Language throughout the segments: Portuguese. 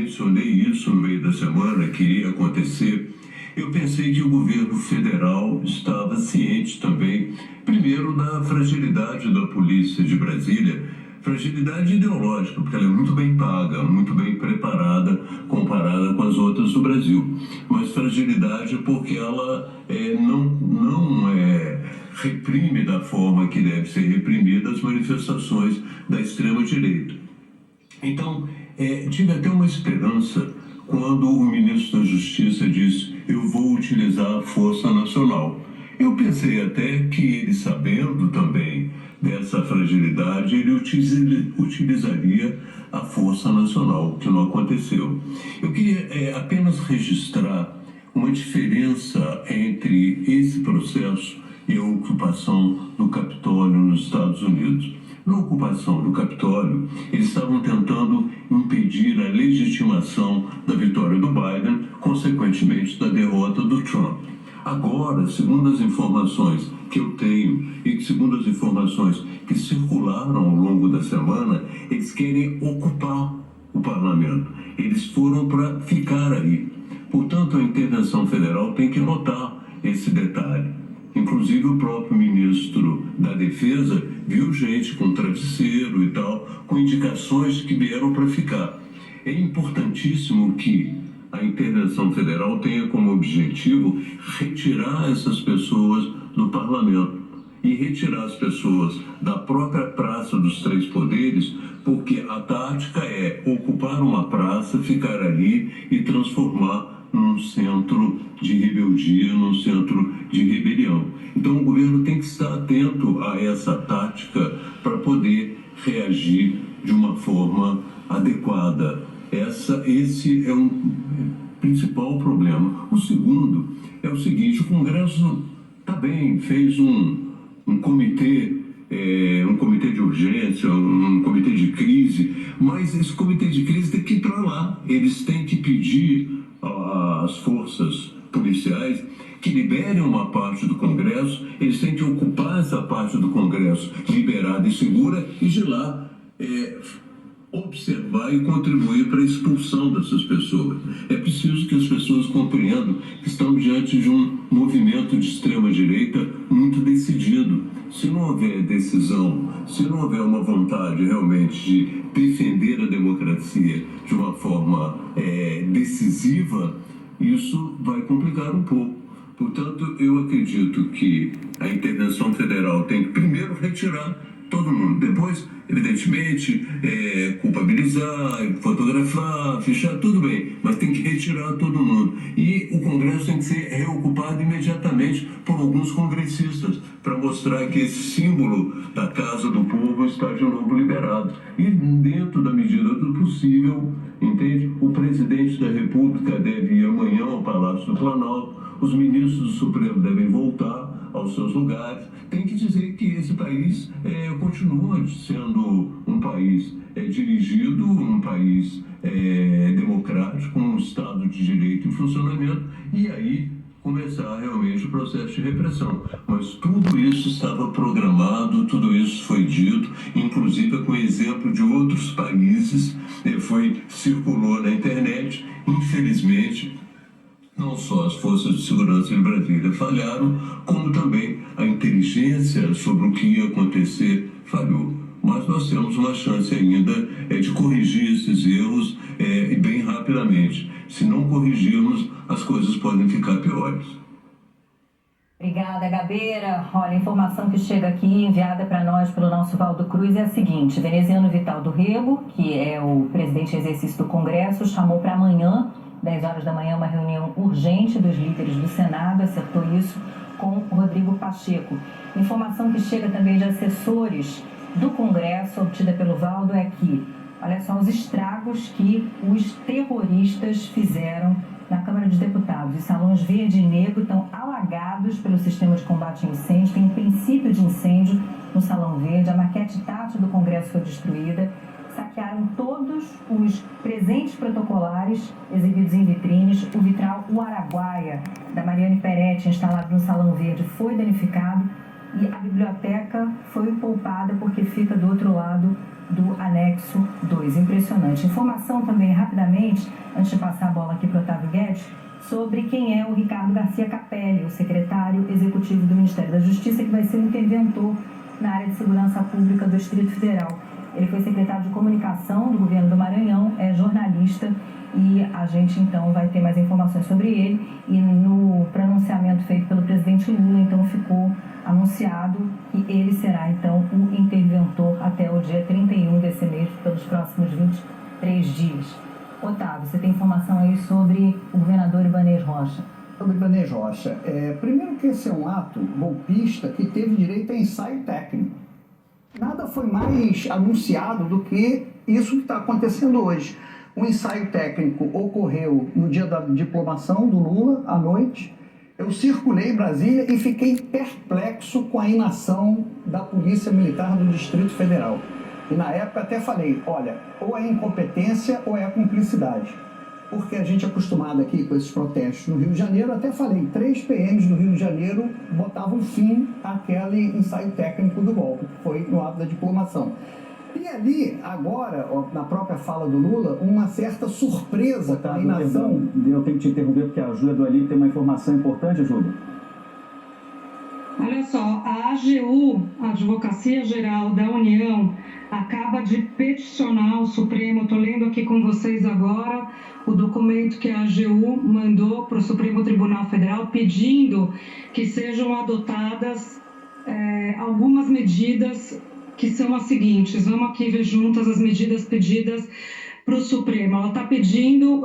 mencionei isso no meio da semana, que iria acontecer. Eu pensei que o governo federal estava ciente também, primeiro, da fragilidade da polícia de Brasília, fragilidade ideológica, porque ela é muito bem paga, muito bem preparada comparada com as outras do Brasil, mas fragilidade porque ela não reprime da forma que deve ser reprimida as manifestações da extrema-direita. Então, tive até uma esperança quando o ministro da Justiça disse: eu vou utilizar a Força Nacional. Eu pensei até que ele, sabendo também dessa fragilidade, ele utilizaria a Força Nacional, que não aconteceu. Eu queria apenas registrar uma diferença entre esse processo e a ocupação do Capitólio nos Estados Unidos. Na ocupação do Capitólio, eles estavam tentando impedir a legitimação da vitória do Biden, consequentemente da derrota do Trump. Agora, segundo as informações que eu tenho e segundo as informações que circularam ao longo da semana, eles querem ocupar o parlamento. Eles foram para ficar aí. Portanto, a intervenção federal tem que notar esse detalhe. Inclusive, o próprio ministro da Defesa viu gente com travesseiro e tal, com indicações que vieram para ficar. É importantíssimo que a intervenção federal tenha como objetivo retirar essas pessoas do parlamento e retirar as pessoas da própria Praça dos Três Poderes, porque a tática é ocupar uma praça, ficar ali e transformar num centro de rebeldia, num centro de rebelião. Então o governo tem que estar atento a essa tática para poder reagir de uma forma adequada. Esse é um principal problema. O segundo é o seguinte: o Congresso está bem, fez um comitê de urgência, um comitê de crise, mas esse comitê de crise tem que ir para lá. Eles têm que pedir às forças policiais que liberem uma parte do Congresso, eles têm que ocupar essa parte do Congresso liberada e segura e de lá observar e contribuir para a expulsão dessas pessoas. É preciso que as pessoas compreendam que estamos diante de um movimento de extrema-direita muito decidido. Se não houver decisão, se não houver uma vontade realmente de defender a democracia de uma forma decisiva, isso vai complicar um pouco. Portanto, eu acredito que a intervenção federal tem que primeiro retirar todo mundo, depois, evidentemente, culpabilizar, fotografar, fichar, tudo bem, mas tem que retirar todo mundo. E o Congresso tem que ser reocupado imediatamente por alguns congressistas, para mostrar que esse símbolo da Casa do Povo está de novo liberado. E dentro da medida do possível, entende? O presidente da República deve ir amanhã ao Palácio do Planalto, os ministros do Supremo devem voltar aos seus lugares. Tem que dizer que esse país continua sendo um país dirigido, um país democrático, um Estado de Direito em funcionamento, e aí começar realmente o processo de repressão. Mas tudo isso estava programado, tudo isso foi dito, inclusive com exemplo de outros países, circulou na internet. Infelizmente, não só as forças de segurança de Brasília falharam, como também a inteligência sobre o que ia acontecer falhou. Mas nós temos uma chance ainda de corrigir esses erros bem rapidamente. Se não corrigirmos, as coisas podem ficar piores. Obrigada, Gabeira. Olha, a informação que chega aqui, enviada para nós pelo nosso Valdo Cruz, é a seguinte: Veneziano Vital do Rego, que é o presidente em exercício do Congresso, chamou para amanhã, 10 horas da manhã, uma reunião urgente dos líderes do Senado, acertou isso com Rodrigo Pacheco. Informação que chega também de assessores do Congresso, obtida pelo Valdo, é que, olha só, os estragos que os terroristas fizeram na Câmara dos Deputados. Os salões verde e negro estão alagados pelo sistema de combate a incêndio, tem um princípio de incêndio no Salão Verde, a maquete tátil do Congresso foi destruída, saquearam todos os presentes protocolares exibidos em vitrines, o vitral O Araguaia, da Mariane Peretti, instalado no Salão Verde, foi danificado e a biblioteca foi poupada porque fica do outro lado do anexo 2. Impressionante. Informação também, rapidamente, antes de passar a bola aqui para o Otávio Guedes, sobre quem é o Ricardo Garcia Capelli, o secretário executivo do Ministério da Justiça, que vai ser um interventor na área de segurança pública do Distrito Federal. Ele foi secretário de comunicação do governo do Maranhão, é jornalista, e a gente então vai ter mais informações sobre ele. E no pronunciamento feito pelo presidente Lula, então ficou anunciado que ele será então o interventor até o dia 31 desse mês, pelos próximos 23 dias. Otávio, você tem informação aí sobre o governador Ibanez Rocha? Sobre Ibanez Rocha, primeiro que esse é um ato golpista que teve direito a ensaio técnico. Nada foi mais anunciado do que isso que está acontecendo hoje. O ensaio técnico ocorreu no dia da diplomação do Lula, à noite. Eu circulei em Brasília e fiquei perplexo com a inação da Polícia Militar do Distrito Federal. E na época até falei, olha, ou é incompetência ou é cumplicidade. Porque a gente é acostumado aqui com esses protestos no Rio de Janeiro, até falei, 3 PMs do Rio de Janeiro botavam fim àquele ensaio técnico do golpe, que foi no ato da diplomação. E ali, agora, na própria fala do Lula, uma certa surpresa com a inação... Eu tenho que te interromper porque a Júlia do Ali tem uma informação importante, Júlia. Olha só, a AGU, a Advocacia Geral da União, acaba de peticionar o Supremo. Estou lendo aqui com vocês agora o documento que a AGU mandou para o Supremo Tribunal Federal pedindo que sejam adotadas algumas medidas que são as seguintes. Vamos aqui ver juntas as medidas pedidas para o Supremo. Ela está pedindo...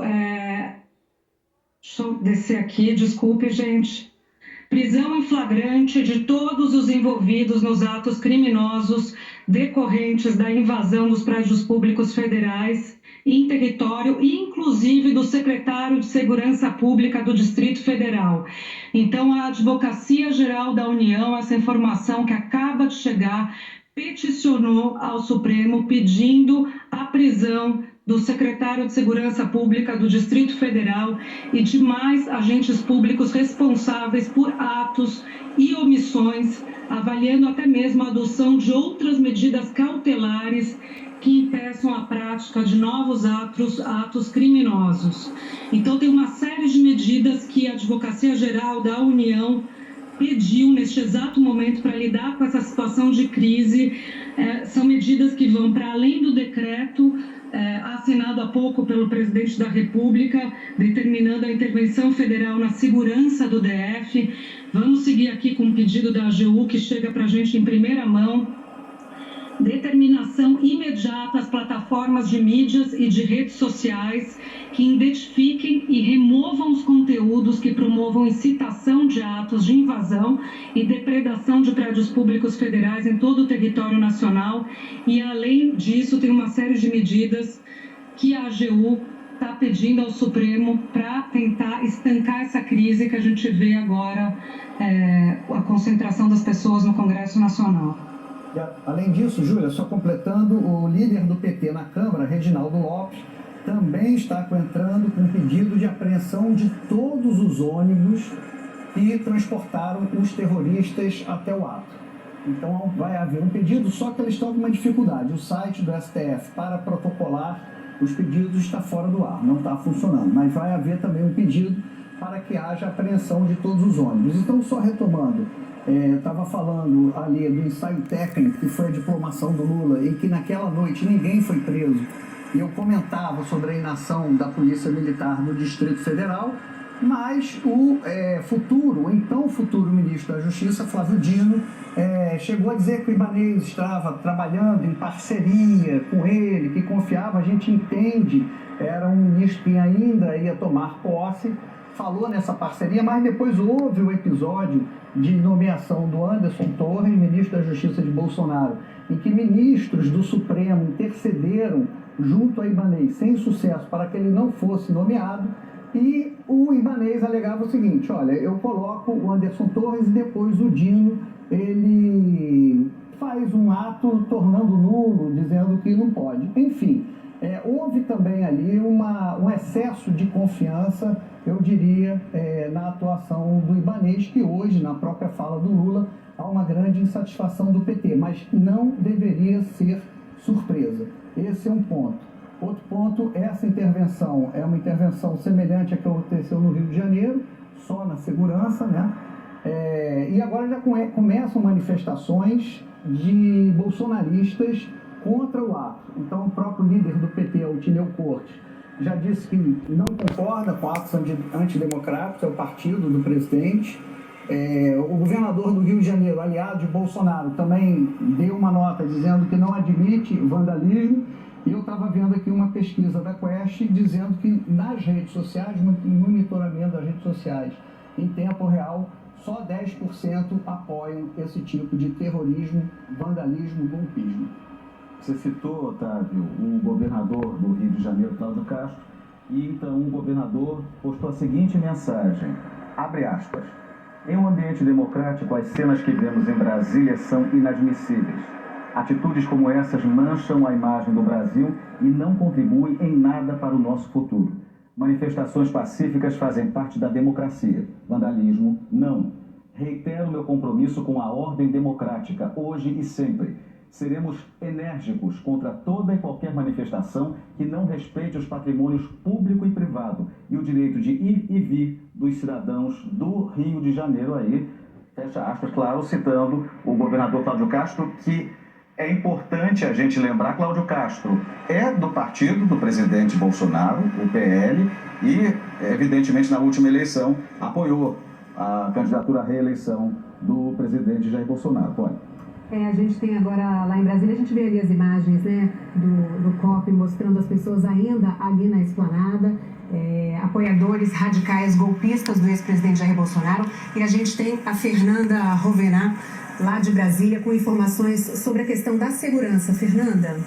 deixa eu descer aqui, desculpe, gente. Prisão em flagrante de todos os envolvidos nos atos criminosos decorrentes da invasão dos prédios públicos federais em território, inclusive do secretário de Segurança Pública do Distrito Federal. Então, a Advocacia Geral da União, essa informação que acaba de chegar, peticionou ao Supremo pedindo a prisão do secretário de Segurança Pública do Distrito Federal e demais agentes públicos responsáveis por atos e omissões, avaliando até mesmo a adoção de outras medidas cautelares que impeçam a prática de novos atos criminosos. Então, tem uma série de medidas que a Advocacia Geral da União pediu neste exato momento para lidar com essa situação de crise. São medidas que vão para além do decreto assinado há pouco pelo presidente da República, determinando a intervenção federal na segurança do DF. Vamos seguir aqui com um pedido da AGU que chega para a gente em primeira mão. Determinação imediata às plataformas de mídias e de redes sociais que identifiquem e removam os conteúdos que promovam incitação de atos de invasão e depredação de prédios públicos federais em todo o território nacional. E, além disso, tem uma série de medidas que a AGU está pedindo ao Supremo para tentar estancar essa crise que a gente vê agora, a concentração das pessoas no Congresso Nacional. Além disso, Júlia, só completando, o líder do PT na Câmara, Reginaldo Lopes, também está entrando com um pedido de apreensão de todos os ônibus que transportaram os terroristas até o ato. Então vai haver um pedido, só que eles estão com uma dificuldade. O site do STF para protocolar os pedidos está fora do ar, não está funcionando. Mas vai haver também um pedido para que haja apreensão de todos os ônibus. Então, só retomando, eu estava falando ali do ensaio técnico, que foi a diplomação do Lula, e que naquela noite ninguém foi preso. E eu comentava sobre a inação da Polícia Militar no Distrito Federal, mas o então futuro ministro da Justiça, Flávio Dino, chegou a dizer que o Ibanez estava trabalhando em parceria com ele, que confiava, a gente entende, era um ministro que ainda ia tomar posse, falou nessa parceria, mas depois houve o episódio de nomeação do Anderson Torres, ministro da Justiça de Bolsonaro, em que ministros do Supremo intercederam junto a Ibanez sem sucesso para que ele não fosse nomeado, e o Ibanez alegava o seguinte: olha, eu coloco o Anderson Torres e depois o Dino, ele faz um ato tornando nulo, dizendo que não pode. Enfim, houve também ali um excesso de confiança, eu diria, na atuação do Ibanez, que hoje, na própria fala do Lula, há uma grande insatisfação do PT, mas não deveria ser surpresa. Esse é um ponto. Outro ponto, essa intervenção é uma intervenção semelhante à que aconteceu no Rio de Janeiro, só na segurança, né? E agora já começam manifestações de bolsonaristas contra o ato. Então, o próprio líder do PT, Otílio Cortes, já disse que não concorda com atos antidemocráticos, é o partido do presidente. O governador do Rio de Janeiro, aliado de Bolsonaro, também deu uma nota dizendo que não admite vandalismo. E eu estava vendo aqui uma pesquisa da Quest dizendo que nas redes sociais, no monitoramento das redes sociais, em tempo real, só 10% apoiam esse tipo de terrorismo, vandalismo, golpismo. Você citou, Otávio, o governador do Rio de Janeiro, Cláudio Castro, e então o governador postou a seguinte mensagem, abre aspas, em um ambiente democrático, as cenas que vemos em Brasília são inadmissíveis. Atitudes como essas mancham a imagem do Brasil e não contribuem em nada para o nosso futuro. Manifestações pacíficas fazem parte da democracia. Vandalismo, não. Reitero meu compromisso com a ordem democrática, hoje e sempre. Seremos enérgicos contra toda e qualquer manifestação que não respeite os patrimônios público e privado e o direito de ir e vir dos cidadãos do Rio de Janeiro aí, fecha aspas, claro, citando o governador Cláudio Castro, que é importante a gente lembrar, Cláudio Castro é do partido do presidente Bolsonaro, o PL, e evidentemente na última eleição apoiou a candidatura à reeleição do presidente Jair Bolsonaro. Pode. A gente tem agora, lá em Brasília, a gente vê ali as imagens, né, do COP mostrando as pessoas ainda ali na esplanada, apoiadores radicais golpistas do ex-presidente Jair Bolsonaro, e a gente tem a Fernanda Rovená, lá de Brasília, com informações sobre a questão da segurança. Fernanda?